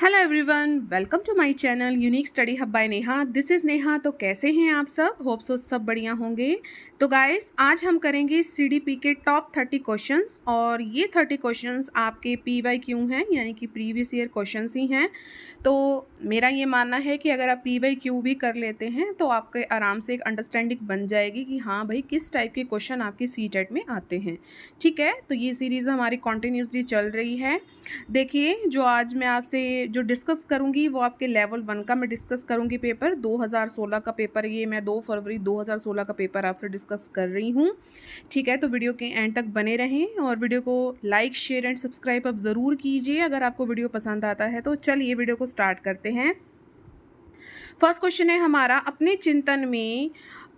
Hello everyone, welcome to my channel unique study hub by Neha. This is Neha. तो कैसे हैं आप सब? होप सो सब बढ़िया होंगे। तो गाइस, आज हम करेंगे सीडीपी के टॉप 30 क्वेश्चंस और ये 30 क्वेश्चंस आपके पीवाईक्यू हैं, यानी कि प्रीवियस ईयर क्वेश्चंस ही हैं। तो मेरा ये मानना है कि अगर आप पीवाईक्यू भी कर लेते हैं तो आपके आराम से एक अंडरस्टैंडिंग बन जाएगी कि हाँ भाई, किस टाइप के क्वेश्चन आपके सीटेट में आते हैं। ठीक है, तो ये सीरीज़ हमारी कंटिन्यूसली चल रही है। देखिए, जो आज मैं आपसे जो डिस्कस करूंगी वो आपके लेवल 1 का मैं डिस्कस करूंगी। पेपर 2016 का पेपर, ये मैं 2 फरवरी 2016 का पेपर आपसे डिस्कस कर रही हूँ। ठीक है, तो वीडियो के एंड तक बने रहें और वीडियो को लाइक शेयर एंड सब्सक्राइब अब ज़रूर कीजिए अगर आपको वीडियो पसंद आता है। तो चलिए वीडियो को स्टार्ट करते हैं। फर्स्ट क्वेश्चन है हमारा, अपने चिंतन में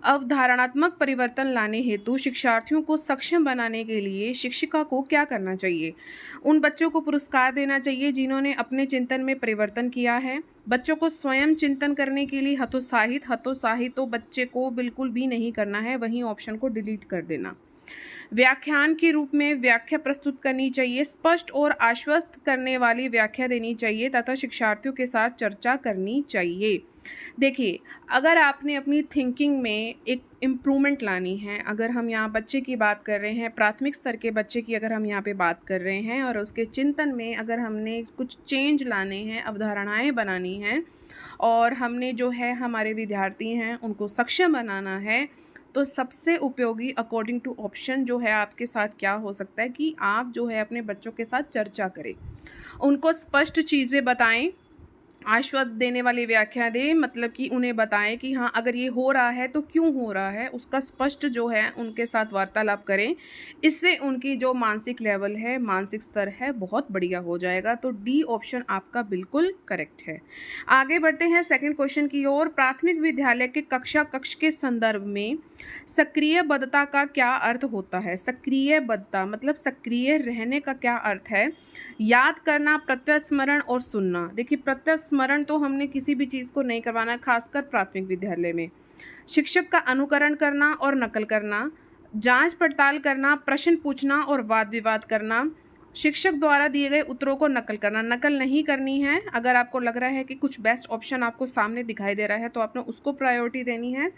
अवधारणात्मक परिवर्तन लाने हेतु शिक्षार्थियों को सक्षम बनाने के लिए शिक्षिका को क्या करना चाहिए? उन बच्चों को पुरस्कार देना चाहिए जिन्होंने अपने चिंतन में परिवर्तन किया है। बच्चों को स्वयं चिंतन करने के लिए हतोत्साहित तो बच्चे को बिल्कुल भी नहीं करना है, वहीं ऑप्शन को डिलीट कर देना। व्याख्यान के रूप में व्याख्या प्रस्तुत करनी चाहिए, स्पष्ट और आश्वस्त करने वाली व्याख्या देनी चाहिए तथा शिक्षार्थियों के साथ चर्चा करनी चाहिए। देखिए, अगर आपने अपनी थिंकिंग में एक इम्प्रूवमेंट लानी है, अगर हम यहाँ बच्चे की बात कर रहे हैं, प्राथमिक स्तर के बच्चे की अगर हम यहाँ पे बात कर रहे हैं और उसके चिंतन में अगर हमने कुछ चेंज लाने हैं, अवधारणाएं बनानी हैं और हमने जो है हमारे विद्यार्थी हैं उनको सक्षम बनाना है, तो सबसे उपयोगी अकॉर्डिंग टू ऑप्शन जो है आपके साथ क्या हो सकता है कि आप जो है अपने बच्चों के साथ चर्चा करें, उनको स्पष्ट चीज़ें बताएं, आश्वस्त देने वाली व्याख्या दें। मतलब कि उन्हें बताएं कि हाँ, अगर ये हो रहा है तो क्यों हो रहा है, उसका स्पष्ट जो है उनके साथ वार्तालाप करें। इससे उनकी जो मानसिक लेवल है, मानसिक स्तर है, बहुत बढ़िया हो जाएगा। तो डी ऑप्शन आपका बिल्कुल करेक्ट है। आगे बढ़ते हैं सेकंड क्वेश्चन की ओर। प्राथमिक विद्यालय के कक्ष के संदर्भ में सक्रिय बद्धता का क्या अर्थ होता है? सक्रिय बद्धता मतलब सक्रिय रहने का क्या अर्थ है? याद करना, प्रत्यास्मरण और सुनना। देखिए, प्रत्यास्मरण तो हमने किसी भी चीज़ को नहीं करवाना, खासकर प्राथमिक विद्यालय में। शिक्षक का अनुकरण करना और नकल करना, जांच पड़ताल करना, प्रश्न पूछना और वाद विवाद करना, शिक्षक द्वारा दिए गए उत्तरों को नकल करना। नकल नहीं करनी है। अगर आपको लग रहा है कि कुछ बेस्ट ऑप्शन आपको सामने दिखाई दे रहा है तो आपने उसको प्रायोरिटी देनी है।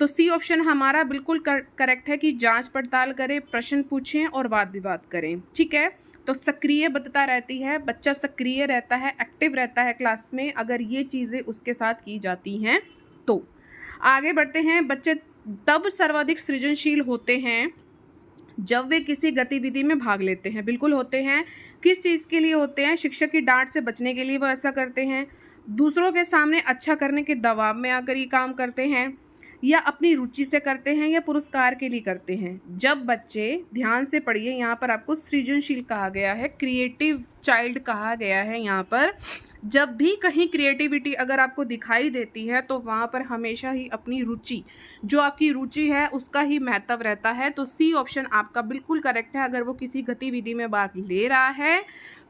तो सी ऑप्शन हमारा बिल्कुल करेक्ट है कि जांच पड़ताल करें, प्रश्न पूछें और वाद विवाद करें। ठीक है, तो सक्रिय बद्धता रहती है, बच्चा सक्रिय रहता है, एक्टिव रहता है क्लास में, अगर ये चीज़ें उसके साथ की जाती हैं तो। आगे बढ़ते हैं। बच्चे तब सर्वाधिक सृजनशील होते हैं जब वे किसी गतिविधि में भाग लेते हैं। बिल्कुल होते हैं। किस चीज़ के लिए होते हैं? शिक्षक की डांट से बचने के लिए वो ऐसा करते हैं, दूसरों के सामने अच्छा करने के दबाव में आकर ये काम करते हैं, या अपनी रुचि से करते हैं, या पुरस्कार के लिए करते हैं। जब बच्चे, ध्यान से पढ़िए, यहाँ पर आपको सृजनशील कहा गया है, क्रिएटिव चाइल्ड कहा गया है। यहाँ पर जब भी कहीं क्रिएटिविटी अगर आपको दिखाई देती है तो वहाँ पर हमेशा ही अपनी रुचि, जो आपकी रुचि है उसका ही महत्व रहता है। तो सी ऑप्शन आपका बिल्कुल करेक्ट है। अगर वो किसी गतिविधि में भाग ले रहा है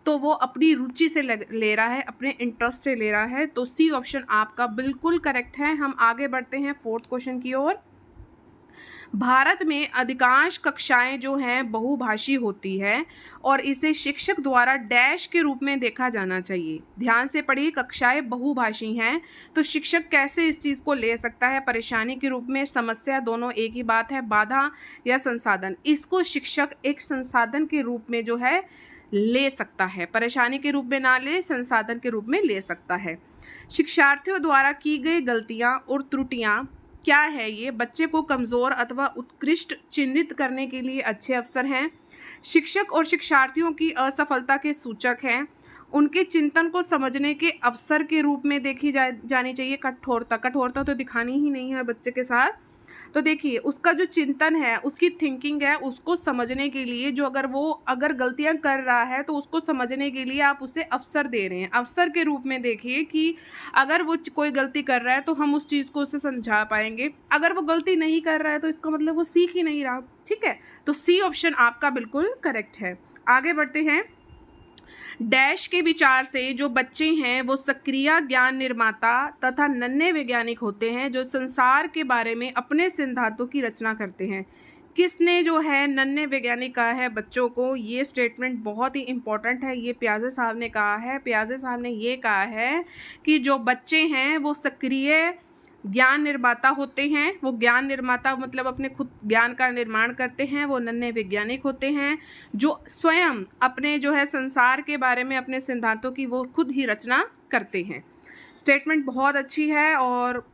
तो वो अपनी रुचि से ले रहा है, अपने इंटरेस्ट से ले रहा है। तो सी ऑप्शन आपका बिल्कुल करेक्ट है। हम आगे बढ़ते हैं फोर्थ क्वेश्चन की ओर। भारत में अधिकांश कक्षाएं जो हैं बहुभाषी होती है और इसे शिक्षक द्वारा डैश के रूप में देखा जाना चाहिए। ध्यान से पढ़िए, कक्षाएं बहुभाषी हैं तो शिक्षक कैसे इस चीज़ को ले सकता है? परेशानी के रूप में, समस्या, दोनों एक ही बात है, बाधा या संसाधन। इसको शिक्षक एक संसाधन के रूप में जो है ले सकता है, परेशानी के रूप में ना ले, संसाधन के रूप में ले सकता है। शिक्षार्थियों द्वारा की गई गलतियां और त्रुटियां क्या है? ये बच्चे को कमज़ोर अथवा उत्कृष्ट चिन्हित करने के लिए अच्छे अवसर हैं। शिक्षक और शिक्षार्थियों की असफलता के सूचक हैं। उनके चिंतन को समझने के अवसर के रूप में देखी जानी चाहिए। कठोरता तो दिखानी ही नहीं है बच्चे के साथ। तो देखिए, उसका जो चिंतन है, उसकी थिंकिंग है, उसको समझने के लिए, जो अगर गलतियां कर रहा है तो उसको समझने के लिए आप उसे अवसर दे रहे हैं। अवसर के रूप में देखिए कि अगर वो कोई गलती कर रहा है तो हम उस चीज़ को उसे समझा पाएंगे। अगर वो गलती नहीं कर रहा है तो इसका मतलब वो सीख ही नहीं रहा। ठीक है, तो सी ऑप्शन आपका बिल्कुल करेक्ट है। आगे बढ़ते हैं। डैश के विचार से जो बच्चे हैं वो सक्रिय ज्ञान निर्माता तथा नन्हे वैज्ञानिक होते हैं जो संसार के बारे में अपने सिद्धांतों की रचना करते हैं। किसने जो है नन्हे वैज्ञानिक कहा है बच्चों को? ये स्टेटमेंट बहुत ही इम्पोर्टेंट है। ये प्याजे साहब ने कहा है। प्याजे साहब ने ये कहा है कि जो बच्चे हैं वो सक्रिय ज्ञान निर्माता होते हैं। वो ज्ञान निर्माता मतलब अपने खुद ज्ञान का निर्माण करते हैं। वो नन्हे वैज्ञानिक होते हैं जो स्वयं अपने जो है संसार के बारे में अपने सिद्धांतों की वो खुद ही रचना करते हैं। स्टेटमेंट बहुत अच्छी है और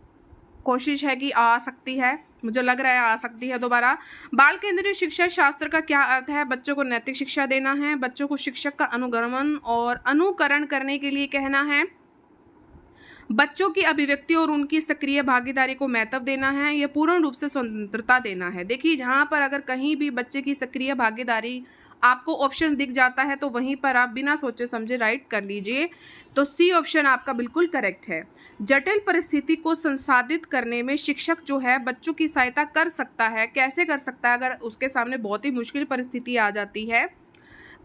कोशिश है कि आ सकती है, मुझे लग रहा है आ सकती है दोबारा। बाल केंद्रीय शिक्षा शास्त्र का क्या अर्थ है? बच्चों को नैतिक शिक्षा देना है, बच्चों को शिक्षक का अनुगमन और अनुकरण करने के लिए कहना है, बच्चों की अभिव्यक्ति और उनकी सक्रिय भागीदारी को महत्व देना है, यह पूर्ण रूप से स्वतंत्रता देना है। देखिए जहाँ पर अगर कहीं भी बच्चे की सक्रिय भागीदारी आपको ऑप्शन दिख जाता है तो वहीं पर आप बिना सोचे समझे राइट कर लीजिए। तो सी ऑप्शन आपका बिल्कुल करेक्ट है। जटिल परिस्थिति को संसाधित करने में शिक्षक जो है बच्चों की सहायता कर सकता है। कैसे कर सकता है? अगर उसके सामने बहुत ही मुश्किल परिस्थिति आ जाती है,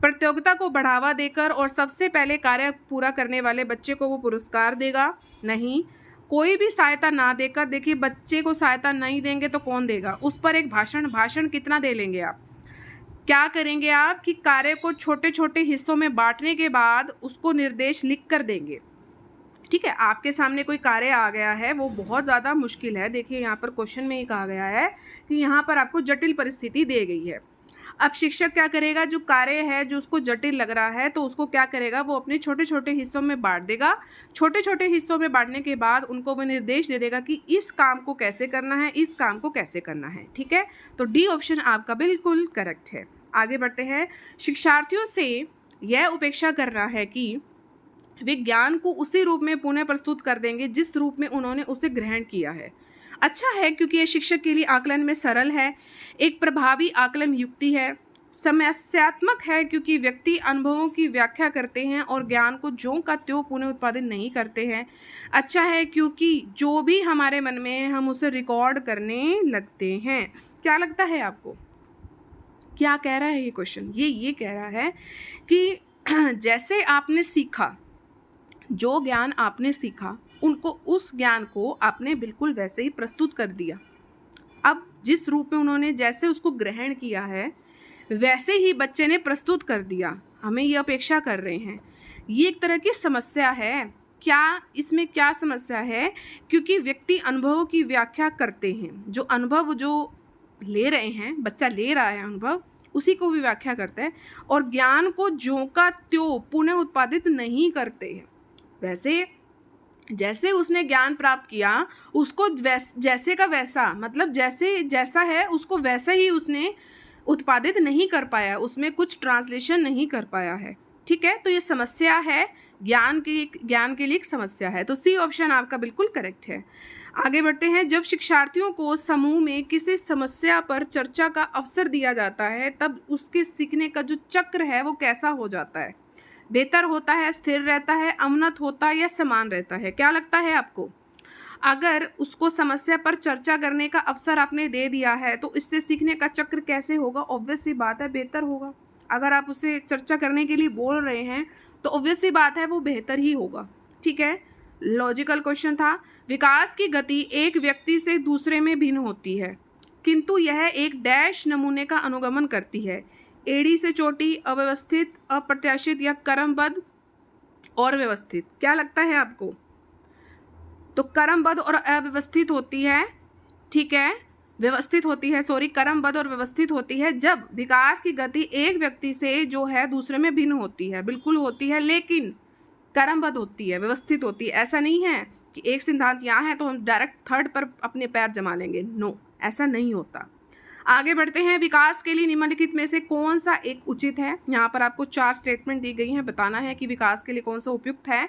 प्रतियोगिता को बढ़ावा देकर और सबसे पहले कार्य पूरा करने वाले बच्चे को वो पुरस्कार देगा? नहीं। कोई भी सहायता ना देकर, देखिए बच्चे को सहायता नहीं देंगे तो कौन देगा? उस पर एक भाषण कितना दे लेंगे आप? क्या करेंगे आप कि कार्य को छोटे छोटे हिस्सों में बांटने के बाद उसको निर्देश लिख कर देंगे। ठीक है, आपके सामने कोई कार्य आ गया है, वो बहुत ज़्यादा मुश्किल है। देखिए यहाँ पर क्वेश्चन में ही कहा गया है कि यहाँ पर आपको जटिल परिस्थिति दी गई है। अब शिक्षक क्या करेगा? जो कार्य है जो उसको जटिल लग रहा है तो उसको क्या करेगा? वो अपने छोटे छोटे हिस्सों में बांट देगा। छोटे छोटे हिस्सों में बांटने के बाद उनको वो निर्देश दे देगा कि इस काम को कैसे करना है, इस काम को कैसे करना है। ठीक है, तो डी ऑप्शन आपका बिल्कुल करेक्ट है। आगे बढ़ते हैं। शिक्षार्थियों से यह अपेक्षा कर रहा है कि वे ज्ञान को उसी रूप में पुनः प्रस्तुत कर देंगे जिस रूप में उन्होंने उसे ग्रहण किया है। अच्छा है क्योंकि यह शिक्षक के लिए आकलन में सरल है, एक प्रभावी आकलन युक्ति है। समस्यात्मक है क्योंकि व्यक्ति अनुभवों की व्याख्या करते हैं और ज्ञान को ज्यों का त्यों पुनः उत्पादित नहीं करते हैं। अच्छा है क्योंकि जो भी हमारे मन में है हम उसे रिकॉर्ड करने लगते हैं। क्या लगता है आपको? क्या कह रहा है ये क्वेश्चन? ये कह रहा है कि जैसे आपने सीखा, जो ज्ञान आपने सीखा उनको उस ज्ञान को आपने बिल्कुल वैसे ही प्रस्तुत कर दिया। अब जिस रूप में उन्होंने जैसे उसको ग्रहण किया है वैसे ही बच्चे ने प्रस्तुत कर दिया। हमें ये अपेक्षा कर रहे हैं। ये एक तरह की समस्या है। क्या इसमें क्या समस्या है? क्योंकि व्यक्ति अनुभवों की व्याख्या करते हैं। जो अनुभव जो ले रहे हैं, बच्चा ले रहा है अनुभव, उसी को भी व्याख्या करते हैं और ज्ञान को ज्यों का त्यों पुनः उत्पादित नहीं करते हैं। वैसे जैसे उसने ज्ञान प्राप्त किया उसको जैसे का वैसा, मतलब जैसे जैसा है उसको वैसा ही उसने उत्पादित नहीं कर पाया, उसमें कुछ ट्रांसलेशन नहीं कर पाया है। ठीक है, तो ये समस्या है, ज्ञान के लिए एक समस्या है। तो सी ऑप्शन आपका बिल्कुल करेक्ट है। आगे बढ़ते हैं। जब शिक्षार्थियों को समूह में किसी समस्या पर चर्चा का अवसर दिया जाता है तब उसके सीखने का जो चक्र है वो कैसा हो जाता है? बेहतर होता है, स्थिर रहता है, अवनत होता है या समान रहता है? क्या लगता है आपको? अगर उसको समस्या पर चर्चा करने का अवसर आपने दे दिया है तो इससे सीखने का चक्र कैसे होगा? ऑब्वियस सी बात है बेहतर होगा। अगर आप उसे चर्चा करने के लिए बोल रहे हैं तो ऑब्वियस सी बात है वो बेहतर ही होगा। ठीक है, लॉजिकल क्वेश्चन था। विकास की गति एक व्यक्ति से दूसरे में भिन्न होती है किंतु यह एक डैश नमूने का अनुगमन करती है। एड़ी से चोटी, अव्यवस्थित, अप्रत्याशित या क्रमबद्ध और व्यवस्थित? क्या लगता है आपको? तो क्रमबद्ध और अव्यवस्थित होती है। ठीक है, व्यवस्थित होती है, सॉरी, क्रमबद्ध और व्यवस्थित होती है जब विकास की गति एक व्यक्ति से जो है दूसरे में भिन्न होती है। बिल्कुल होती है, लेकिन क्रमबद्ध होती है, व्यवस्थित होती है। ऐसा नहीं है कि एक सिद्धांत यहाँ है तो हम डायरेक्ट थर्ड पर अपने पैर जमा लेंगे। नो, ऐसा नहीं होता। आगे बढ़ते हैं। विकास के लिए निम्नलिखित में से कौन सा एक उचित है? यहाँ पर आपको 4 स्टेटमेंट दी गई हैं, बताना है कि विकास के लिए कौन सा उपयुक्त है।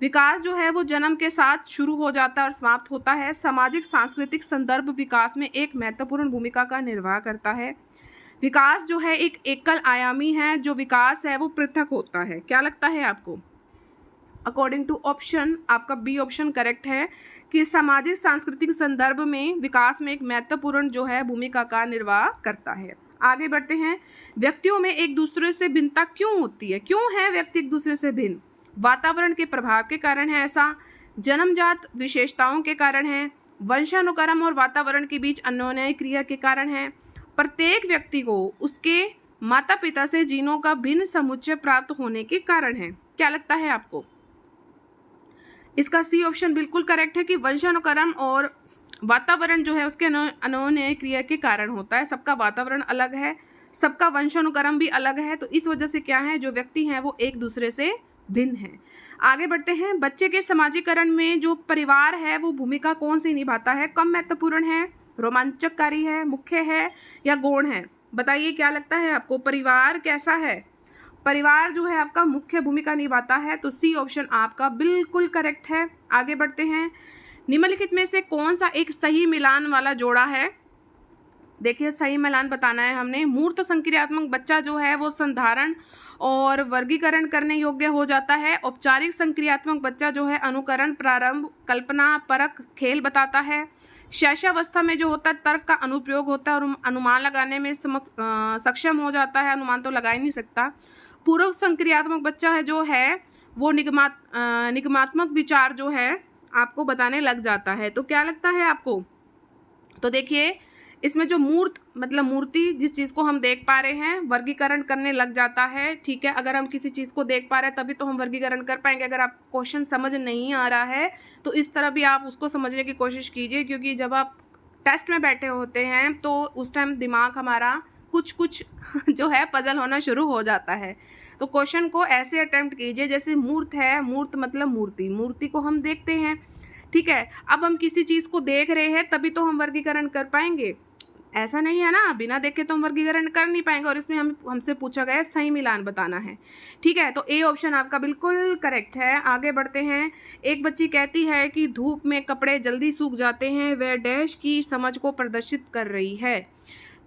विकास जो है वो जन्म के साथ शुरू हो जाता है और समाप्त होता है। सामाजिक सांस्कृतिक संदर्भ विकास में एक महत्वपूर्ण भूमिका का निर्वाह करता है। विकास जो है एक एकल आयामी है, जो विकास है वो पृथक होता है। क्या लगता है आपको? अकॉर्डिंग टू ऑप्शन आपका बी ऑप्शन करेक्ट है कि सामाजिक सांस्कृतिक संदर्भ में विकास में एक महत्वपूर्ण जो है भूमिका का निर्वाह करता है। आगे बढ़ते हैं। व्यक्तियों में एक दूसरे से भिन्नता क्यों होती है? क्यों है व्यक्ति एक दूसरे से भिन्न? वातावरण के प्रभाव के कारण है ऐसा, जन्मजात विशेषताओं के कारण है, वंशानुक्रम और वातावरण के बीच अन्योन्य क्रिया के कारण है, प्रत्येक व्यक्ति को उसके माता पिता से जीनों का भिन्न समुच्चय प्राप्त होने के कारण है। क्या लगता है आपको? इसका सी ऑप्शन बिल्कुल करेक्ट है कि वंशानुक्रम और वातावरण जो है उसके अनोन्य क्रिया के कारण होता है। सबका वातावरण अलग है, सबका वंशानुक्रम भी अलग है, तो इस वजह से क्या है, जो व्यक्ति हैं वो एक दूसरे से भिन्न है। आगे बढ़ते हैं। बच्चे के समाजीकरण में जो परिवार है वो भूमिका कौन सी निभाता है? कम महत्वपूर्ण है, रोमांचकारी है, मुख्य है या गौण है? बताइए क्या लगता है आपको, परिवार कैसा है? परिवार जो है आपका मुख्य भूमिका निभाता है, तो सी ऑप्शन आपका बिल्कुल करेक्ट है। आगे बढ़ते हैं। निम्नलिखित में से कौन सा एक सही मिलान वाला जोड़ा है? देखिए सही मिलान बताना है हमने। मूर्त संक्रियात्मक बच्चा जो है वो संधारण और वर्गीकरण करने योग्य हो जाता है। औपचारिक संक्रियात्मक बच्चा जो है अनुकरण, प्रारंभ, कल्पना परक खेल बताता है। शैशवावस्था में जो होता है तर्क का अनुप्रयोग होता है और अनुमान लगाने में सक्षम हो जाता है, अनुमान तो लगा ही नहीं सकता। पूर्व संक्रियात्मक बच्चा है जो है वो निगमात्मक विचार जो है आपको बताने लग जाता है। तो क्या लगता है आपको? तो देखिए इसमें जो मूर्त मतलब मूर्ति, जिस चीज़ को हम देख पा रहे हैं, वर्गीकरण करने लग जाता है। ठीक है, अगर हम किसी चीज़ को देख पा रहे हैं तभी तो हम वर्गीकरण कर पाएंगे। अगर आप क्वेश्चन समझ नहीं आ रहा है तो इस तरह भी आप उसको समझने की कोशिश कीजिए, क्योंकि जब आप टेस्ट में बैठे होते हैं तो उस टाइम दिमाग हमारा कुछ जो है पजल होना शुरू हो जाता है। तो क्वेश्चन को ऐसे अटेम्प्ट कीजिए जैसे मूर्त है, मूर्त मतलब मूर्ति, मूर्ति को हम देखते हैं। ठीक है, अब हम किसी चीज़ को देख रहे हैं तभी तो हम वर्गीकरण कर पाएंगे, ऐसा नहीं है ना, बिना देखे तो हम वर्गीकरण कर नहीं पाएंगे। और इसमें हमसे पूछा गया है सही मिलान बताना है। ठीक है, तो ए ऑप्शन आपका बिल्कुल करेक्ट है। आगे बढ़ते हैं। एक बच्ची कहती है कि धूप में कपड़े जल्दी सूख जाते हैं, वह डैश की समझ को प्रदर्शित कर रही है।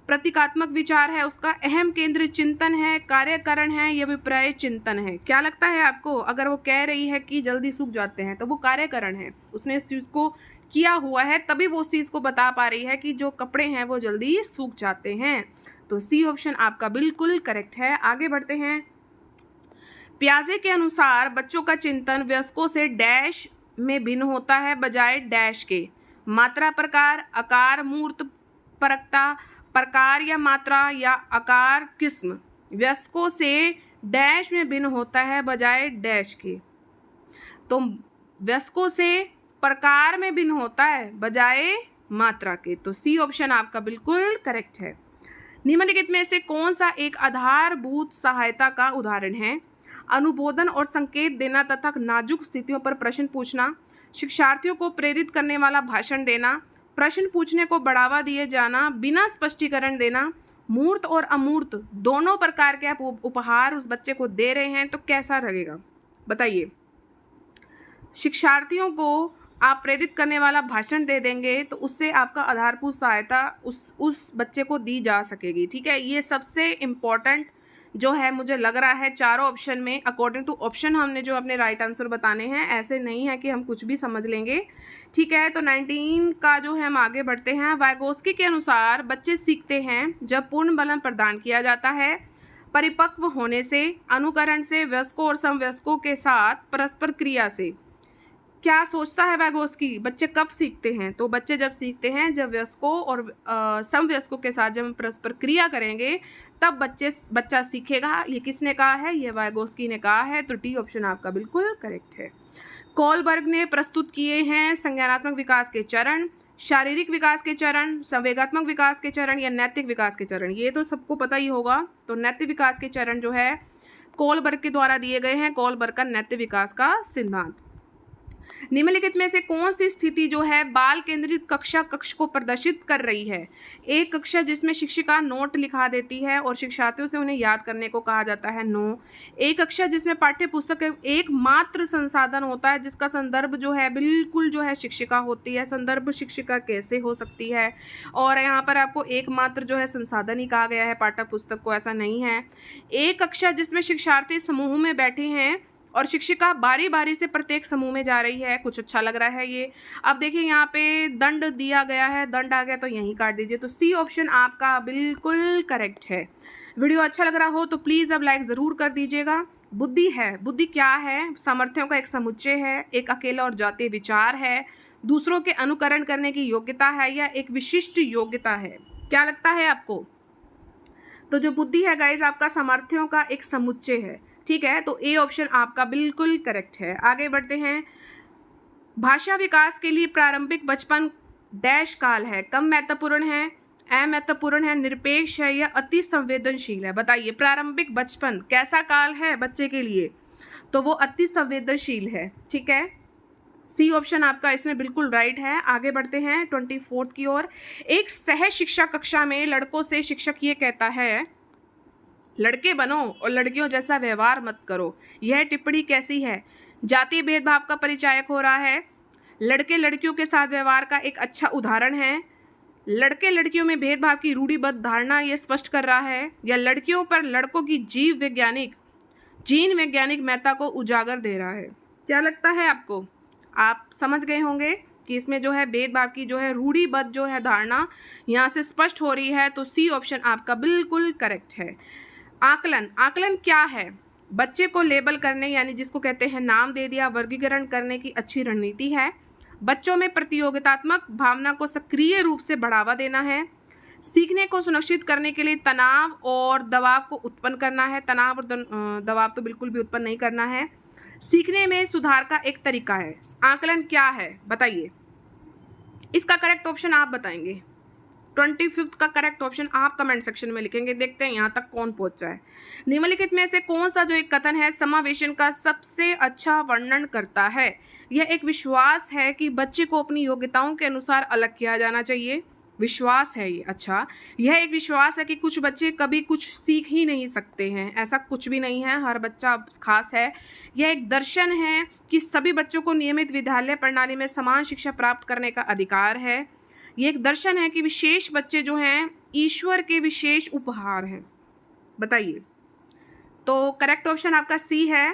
प्रतीकात्मक विचार है उसका, अहम केंद्रित चिंतन है, कार्यकरण है या विपर्य चिंतन है? क्या लगता है आपको? अगर वो कह रही है कि जल्दी सूख जाते हैं तो वो कार्यकरण है, उसने इस चीज़ को किया हुआ है तभी वो उस चीज़ को बता पा रही है कि जो कपड़े हैं वो जल्दी सूख जाते हैं। तो सी ऑप्शन आपका बिल्कुल करेक्ट है। आगे बढ़ते हैं। पियाजे के अनुसार बच्चों का चिंतन वयस्कों से डैश में भिन्न होता है बजाय डैश के। मात्रा प्रकार, आकार, मूर्त, परकता, प्रकार या मात्रा या आकार, किस्म। वयस्कों से डैश में भिन्न होता है बजाय डैश के। तो वयस्कों से प्रकार में भिन्न होता है बजाय मात्रा के। तो सी ऑप्शन आपका बिल्कुल करेक्ट है। निम्नलिखित में से कौन सा एक आधारभूत सहायता का उदाहरण है? अनुबोधन और संकेत देना तथा नाजुक स्थितियों पर प्रश्न पूछना, शिक्षार्थियों को प्रेरित करने वाला भाषण देना, प्रश्न पूछने को बढ़ावा दिए जाना, बिना स्पष्टीकरण देना। मूर्त और अमूर्त दोनों प्रकार के आप उपहार उस बच्चे को दे रहे हैं तो कैसा लगेगा बताइए? शिक्षार्थियों को आप प्रेरित करने वाला भाषण दे देंगे तो उससे आपका आधारभूत सहायता उस बच्चे को दी जा सकेगी। ठीक है, ये सबसे इम्पॉर्टेंट जो है मुझे लग रहा है चारों ऑप्शन में। अकॉर्डिंग टू ऑप्शन हमने जो अपने राइट आंसर बताने हैं, ऐसे नहीं है कि हम कुछ भी समझ लेंगे। ठीक है, तो 19 का जो है हम आगे बढ़ते हैं। वाइगोस्की के अनुसार बच्चे सीखते हैं जब पूर्ण बल प्रदान किया जाता है, परिपक्व होने से, अनुकरण से, वयस्कों और समवयस्कों के साथ परस्पर क्रिया से। क्या सोचता है वाइगोस्की, बच्चे कब सीखते हैं? तो बच्चे जब सीखते हैं जब वयस्कों और समवयस्कों के साथ जब हम परस्पर क्रिया करेंगे तब बच्चा सीखेगा। ये किसने कहा है? ये वाइगोस्की ने कहा है। तो डी ऑप्शन आपका बिल्कुल करेक्ट है। कोलबर्ग ने प्रस्तुत किए हैं संज्ञानात्मक विकास के चरण, शारीरिक विकास के चरण, संवेगात्मक विकास के चरण या नैतिक विकास के चरण? ये तो सबको पता ही होगा। तो नैतिक विकास के चरण जो है कोलबर्ग के द्वारा दिए गए हैं, कोलबर्ग का नैतिक विकास का सिद्धांत। निम्नलिखित में से कौन सी स्थिति जो है बाल केंद्रित कक्षा कक्ष को प्रदर्शित कर रही है? एक कक्षा जिसमें शिक्षिका नोट लिखा देती है और शिक्षार्थियों से उन्हें याद करने को कहा जाता है, नो। एक कक्षा जिसमें पाठ्य पुस्तक एकमात्र संसाधन होता है, जिसका संदर्भ जो है बिल्कुल जो है शिक्षिका होती है। संदर्भ शिक्षिका कैसे हो सकती है? और यहाँ पर आपको एकमात्र जो है संसाधन ही कहा गया है पाठ्य पुस्तक को, ऐसा नहीं है। एक कक्षा जिसमें शिक्षार्थी समूह में बैठे हैं और शिक्षिका बारी बारी से प्रत्येक समूह में जा रही है। कुछ अच्छा लग रहा है ये। अब देखिए यहाँ पे दंड दिया गया है, दंड आ गया तो यहीं काट दीजिए। तो सी ऑप्शन आपका बिल्कुल करेक्ट है। वीडियो अच्छा लग रहा हो तो प्लीज़ अब लाइक ज़रूर कर दीजिएगा। बुद्धि है, बुद्धि क्या है? सामर्थ्यों का एक समुच्चय है, एक अकेला और जातीय विचार है, दूसरों के अनुकरण करने की योग्यता है या एक विशिष्ट योग्यता है? क्या लगता है आपको? तो जो बुद्धि है गाइज आपका सामर्थ्यों का एक समुच्चय है, ठीक है। तो ए ऑप्शन आपका बिल्कुल करेक्ट है। आगे बढ़ते हैं। भाषा विकास के लिए प्रारंभिक बचपन डैश काल है, कम महत्वपूर्ण है, अमहत्वपूर्ण है, निरपेक्ष है या अति संवेदनशील है। बताइए प्रारंभिक बचपन कैसा काल है बच्चे के लिए, तो वो अति संवेदनशील है, ठीक है। सी ऑप्शन आपका इसमें बिल्कुल राइट है। आगे बढ़ते हैं 24 की ओर। एक सह शिक्षा कक्षा में लड़कों से शिक्षक ये कहता है, लड़के बनो और लड़कियों जैसा व्यवहार मत करो। यह टिप्पणी कैसी है? जातीय भेदभाव का परिचायक हो रहा है, लड़के लड़कियों के साथ व्यवहार का एक अच्छा उदाहरण है, लड़के लड़कियों में भेदभाव की रूढ़िबद्ध धारणा ये स्पष्ट कर रहा है, या लड़कियों पर लड़कों की जीन वैज्ञानिक महत्ता को उजागर दे रहा है। क्या लगता है आपको? आप समझ गए होंगे कि इसमें जो है भेदभाव की जो है रूढ़िबद्ध जो है धारणा यहाँ से स्पष्ट हो रही है। तो सी ऑप्शन आपका बिल्कुल करेक्ट है। आकलन क्या है? बच्चे को लेबल करने यानी जिसको कहते हैं नाम दे दिया, वर्गीकरण करने की अच्छी रणनीति है। बच्चों में प्रतियोगितात्मक भावना को सक्रिय रूप से बढ़ावा देना है। सीखने को सुनिश्चित करने के लिए तनाव और दबाव को उत्पन्न करना है। तनाव और दबाव तो बिल्कुल भी उत्पन्न नहीं करना है। सीखने में सुधार का एक तरीका है। आकलन क्या है बताइए? इसका करेक्ट ऑप्शन आप बताएंगे। 25 का करेक्ट ऑप्शन आप कमेंट सेक्शन में लिखेंगे। देखते हैं यहाँ तक कौन पहुंचा है। निम्नलिखित में से कौन सा जो एक कथन है समावेशन का सबसे अच्छा वर्णन करता है? यह एक विश्वास है कि बच्चे को अपनी योग्यताओं के अनुसार अलग किया जाना चाहिए। विश्वास है ये। अच्छा, यह एक विश्वास है कि कुछ बच्चे कभी कुछ सीख ही नहीं सकते हैं। ऐसा कुछ भी नहीं है, हर बच्चा खास है। यह एक दर्शन है कि सभी बच्चों को नियमित विद्यालय प्रणाली में समान शिक्षा प्राप्त करने का अधिकार है। ये एक दर्शन है कि विशेष बच्चे जो हैं ईश्वर के विशेष उपहार हैं। बताइए। तो करेक्ट ऑप्शन आपका सी है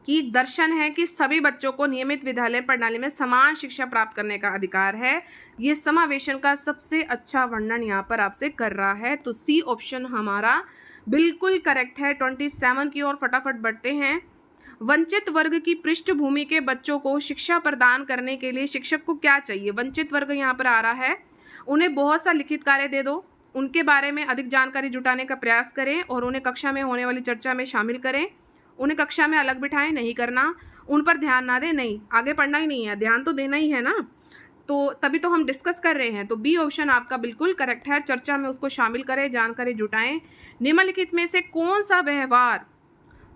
कि दर्शन है कि सभी बच्चों को नियमित विद्यालय प्रणाली में समान शिक्षा प्राप्त करने का अधिकार है। ये समावेशन का सबसे अच्छा वर्णन यहाँ पर आपसे कर रहा है। तो सी ऑप्शन हमारा बिल्कुल करेक्ट है। 27 की ओर फटाफट बढ़ते हैं। वंचित वर्ग की पृष्ठभूमि के बच्चों को शिक्षा प्रदान करने के लिए शिक्षक को क्या चाहिए? वंचित वर्ग यहाँ पर आ रहा है। उन्हें बहुत सा लिखित कार्य दे दो, उनके बारे में अधिक जानकारी जुटाने का प्रयास करें और उन्हें कक्षा में होने वाली चर्चा में शामिल करें। उन्हें कक्षा में अलग बिठाएं, नहीं करना। उन पर ध्यान ना दें, नहीं, आगे पढ़ना ही नहीं है, ध्यान तो देना ही है ना। तो तभी तो हम डिस्कस कर रहे हैं। तो बी ऑप्शन आपका बिल्कुल करेक्ट है। चर्चा में उसको शामिल करें, जानकारी जुटाएं। निम्नलिखित में से कौन सा व्यवहार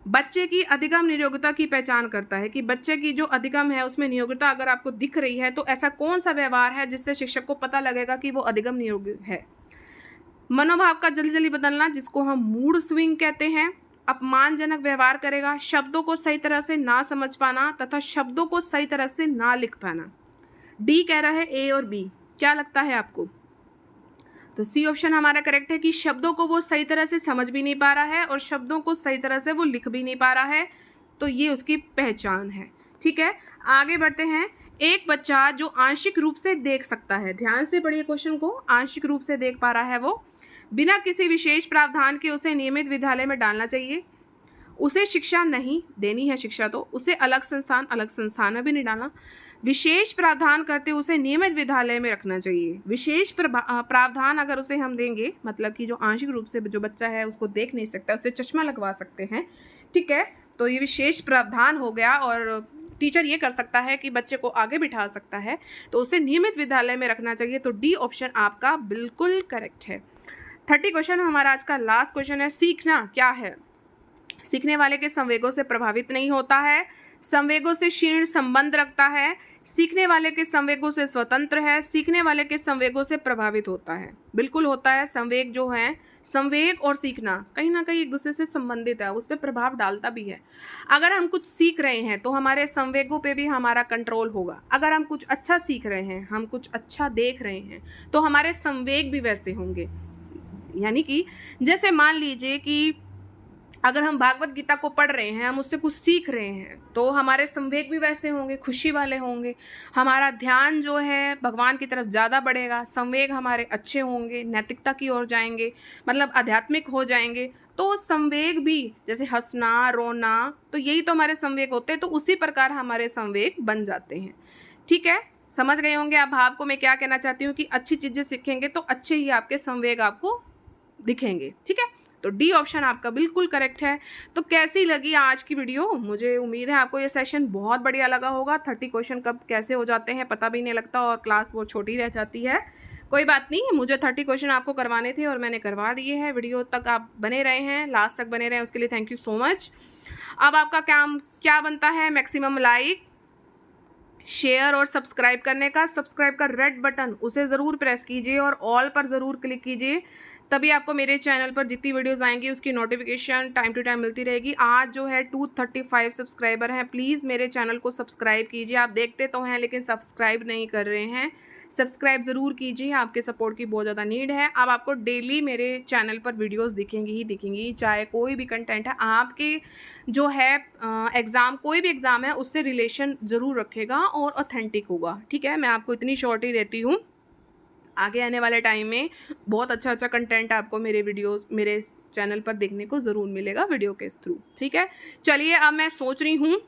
बच्चे की अधिगम नियोग्यता की पहचान करता है? कि बच्चे की जो अधिगम है उसमें नियोग्यता अगर आपको दिख रही है तो ऐसा कौन सा व्यवहार है जिससे शिक्षक को पता लगेगा कि वो अधिगम नियोग्य है? मनोभाव का जल्दी जल्दी बदलना, जिसको हम मूड स्विंग कहते हैं। अपमानजनक व्यवहार करेगा। शब्दों को सही तरह से ना समझ पाना तथा शब्दों को सही तरह से ना लिख पाना। डी कह रहा है ए और बी। क्या लगता है आपको? तो सी ऑप्शन हमारा करेक्ट है कि शब्दों को वो सही तरह से समझ भी नहीं पा रहा है और शब्दों को सही तरह से वो लिख भी नहीं पा रहा है। तो ये उसकी पहचान है, ठीक है। आगे बढ़ते हैं। एक बच्चा जो आंशिक रूप से देख सकता है, ध्यान से पढ़िए क्वेश्चन को, आंशिक रूप से देख पा रहा है वो, बिना किसी विशेष प्रावधान के उसे नियमित विद्यालय में डालना चाहिए। उसे शिक्षा नहीं देनी है, शिक्षा तो उसे अलग संस्थान में भी नहीं डालना। विशेष प्रावधान करते उसे नियमित विद्यालय में रखना चाहिए। विशेष प्रावधान अगर उसे हम देंगे, मतलब कि जो आंशिक रूप से जो बच्चा है उसको देख नहीं सकता, उसे चश्मा लगवा सकते हैं, ठीक है। तो ये विशेष प्रावधान हो गया और टीचर ये कर सकता है कि बच्चे को आगे बिठा सकता है, तो उसे नियमित विद्यालय में रखना चाहिए। तो डी ऑप्शन आपका बिल्कुल करेक्ट है। 30 क्वेश्चन हमारा आज का लास्ट क्वेश्चन है। सीखना क्या है? सीखने वाले के संवेगों से प्रभावित नहीं होता है, संवेगों से क्षीण संबंध रखता है, सीखने वाले के संवेगों से स्वतंत्र है, सीखने वाले के संवेगों से प्रभावित होता है। बिल्कुल होता है। संवेग जो है, संवेग और सीखना कहीं ना कहीं एक दूसरे से संबंधित है, उस पर प्रभाव डालता भी है। अगर हम कुछ सीख रहे हैं तो हमारे संवेगों पे भी हमारा कंट्रोल होगा। अगर हम कुछ अच्छा सीख रहे हैं, हम कुछ अच्छा देख रहे हैं, तो हमारे संवेग भी वैसे होंगे। यानी कि जैसे मान लीजिए कि अगर हम भागवत गीता को पढ़ रहे हैं, हम उससे कुछ सीख रहे हैं, तो हमारे संवेग भी वैसे होंगे, खुशी वाले होंगे। हमारा ध्यान जो है भगवान की तरफ ज़्यादा बढ़ेगा, संवेग हमारे अच्छे होंगे, नैतिकता की ओर जाएंगे, मतलब आध्यात्मिक हो जाएंगे। तो संवेग भी जैसे हंसना, रोना, तो यही तो हमारे संवेग होते हैं। तो उसी प्रकार हमारे संवेग बन जाते हैं, ठीक है। समझ गए होंगे आप भाव को मैं क्या कहना चाहती हूँ कि अच्छी चीज़ें सीखेंगे तो अच्छे ही आपके संवेग आपको दिखेंगे, ठीक है। तो डी ऑप्शन आपका बिल्कुल करेक्ट है। तो कैसी लगी आज की वीडियो? मुझे उम्मीद है आपको ये सेशन बहुत बढ़िया लगा होगा। 30 क्वेश्चन कब कैसे हो जाते हैं पता भी नहीं लगता और क्लास बहुत छोटी रह जाती है। कोई बात नहीं, मुझे 30 क्वेश्चन आपको करवाने थे और मैंने करवा दिए हैं। वीडियो तक आप बने रहे हैं, लास्ट तक बने रहे हैं, उसके लिए थैंक यू सो मच। अब आपका काम क्या बनता है? मैक्सिमम लाइक, शेयर और सब्सक्राइब करने का। सब्सक्राइब का रेड बटन उसे ज़रूर प्रेस कीजिए और ऑल पर ज़रूर क्लिक कीजिए, तभी आपको मेरे चैनल पर जितनी वीडियोस आएंगी उसकी नोटिफिकेशन टाइम टू टाइम मिलती रहेगी। आज जो है 235 सब्सक्राइबर हैं, प्लीज़ मेरे चैनल को सब्सक्राइब कीजिए। आप देखते तो हैं लेकिन सब्सक्राइब नहीं कर रहे हैं, सब्सक्राइब ज़रूर कीजिए, आपके सपोर्ट की बहुत ज़्यादा नीड है। अब आपको डेली मेरे चैनल पर वीडियोज़ दिखेंगी ही दिखेंगी, चाहे कोई भी कंटेंट है। आपके जो है एग्ज़ाम, कोई भी एग्ज़ाम है उससे रिलेशन ज़रूर रखेगा और ऑथेंटिक होगा, ठीक है। मैं आपको इतनी श्योरिटी देती हूँ। आगे आने वाले टाइम में बहुत अच्छा अच्छा कंटेंट आपको मेरे वीडियोस मेरे चैनल पर देखने को ज़रूर मिलेगा वीडियो के थ्रू, ठीक है। चलिए, अब मैं सोच रही हूँ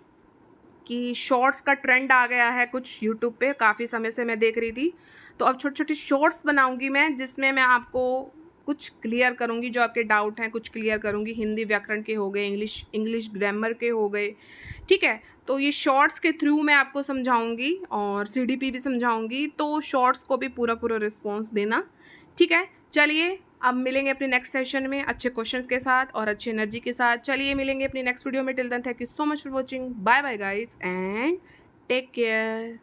कि शॉर्ट्स का ट्रेंड आ गया है कुछ यूट्यूब पे, काफ़ी समय से मैं देख रही थी, तो अब छोटी छोटी शॉर्ट्स बनाऊँगी मैं, जिसमें मैं आपको कुछ क्लियर करूँगी, जो आपके डाउट हैं कुछ क्लियर करूँगी। हिंदी व्याकरण के हो गए, इंग्लिश ग्रामर के हो गए, ठीक है। तो ये शॉर्ट्स के थ्रू मैं आपको समझाऊंगी और सीडीपी भी समझाऊंगी, तो शॉर्ट्स को भी पूरा पूरा रिस्पॉन्स देना, ठीक है। चलिए, अब मिलेंगे अपने नेक्स्ट सेशन में अच्छे क्वेश्चंस के साथ और अच्छी एनर्जी के साथ। चलिए मिलेंगे अपनी नेक्स्ट वीडियो में। Till then thank you so much for watching. Bye bye guys and take care.